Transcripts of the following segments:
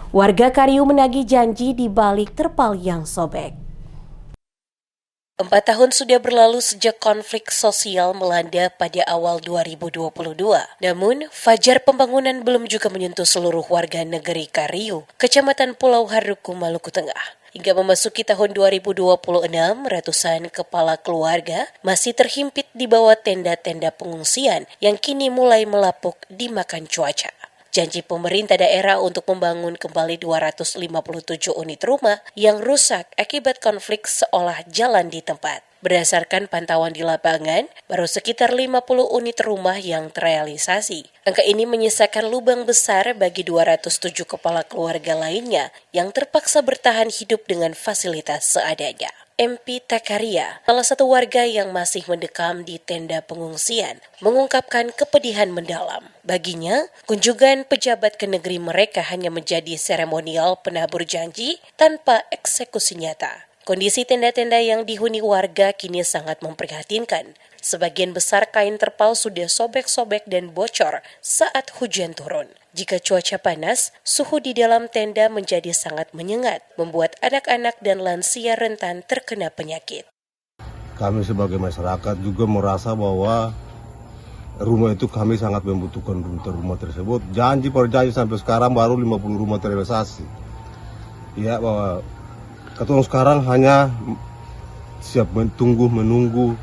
Warga Kariu menagih janji di balik terpal yang sobek. 4 tahun sudah berlalu sejak konflik sosial melanda pada awal 2022. Namun, fajar pembangunan belum juga menyentuh seluruh warga negeri Kariu, Kecamatan Pulau Haruku, Maluku Tengah. Hingga memasuki tahun 2026, ratusan kepala keluarga masih terhimpit di bawah tenda-tenda pengungsian yang kini mulai melapuk dimakan cuaca. Janji pemerintah daerah untuk membangun kembali 257 unit rumah yang rusak akibat konflik seolah jalan di tempat. Berdasarkan pantauan di lapangan, baru sekitar 50 unit rumah yang terrealisasi. Angka ini menyisakan lubang besar bagi 207 kepala keluarga lainnya yang terpaksa bertahan hidup dengan fasilitas seadanya. MP Takaria, salah satu warga yang masih mendekam di tenda pengungsian, mengungkapkan kepedihan mendalam. Baginya, kunjungan pejabat ke negeri mereka hanya menjadi seremonial penabur janji tanpa eksekusi nyata. Kondisi tenda-tenda yang dihuni warga kini sangat memprihatinkan. Sebagian besar kain terpal sudah sobek-sobek dan bocor saat hujan turun. Jika cuaca panas, suhu di dalam tenda menjadi sangat menyengat, membuat anak-anak dan lansia rentan terkena penyakit. Kami sebagai masyarakat juga merasa bahwa rumah itu kami sangat membutuhkan rumah tersebut. Janji per janji sampai sekarang baru 50 rumah terrealisasi. Ya, bahwa ketua sekarang hanya siap menunggu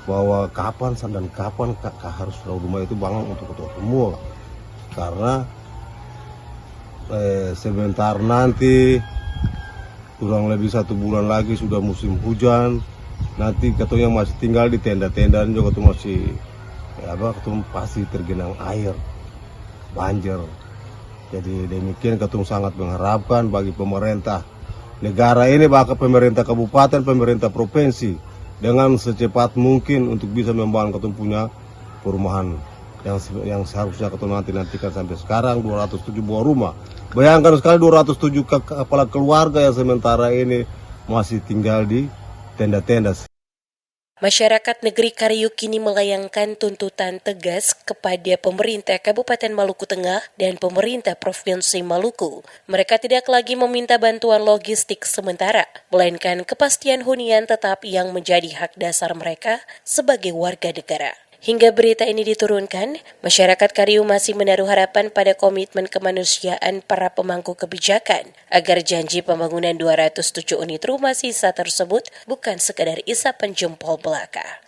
bahwa kapan dan kapan harus rumah itu bangun untuk ketua semua. Karena sebentar nanti kurang lebih 1 bulan lagi sudah musim hujan. Nanti ketua yang masih tinggal di tenda-tenda juga ketua masih ketua pasti tergenang air, banjir. Jadi demikian ketua sangat mengharapkan bagi pemerintah negara ini, bahkan pemerintah kabupaten, pemerintah provinsi, dengan secepat mungkin untuk bisa membangun ketua punya perumahan yang seharusnya ketua nantikan sampai sekarang 207 buah rumah. Bayangkan sekali 207 kepala keluarga yang sementara ini masih tinggal di tenda-tenda. Masyarakat negeri Kariu kini melayangkan tuntutan tegas kepada pemerintah Kabupaten Maluku Tengah dan pemerintah Provinsi Maluku. Mereka tidak lagi meminta bantuan logistik sementara, melainkan kepastian hunian tetap yang menjadi hak dasar mereka sebagai warga negara. Hingga berita ini diturunkan, masyarakat Kariu masih menaruh harapan pada komitmen kemanusiaan para pemangku kebijakan agar janji pembangunan 207 unit rumah sisa tersebut bukan sekadar isapan jempol belaka.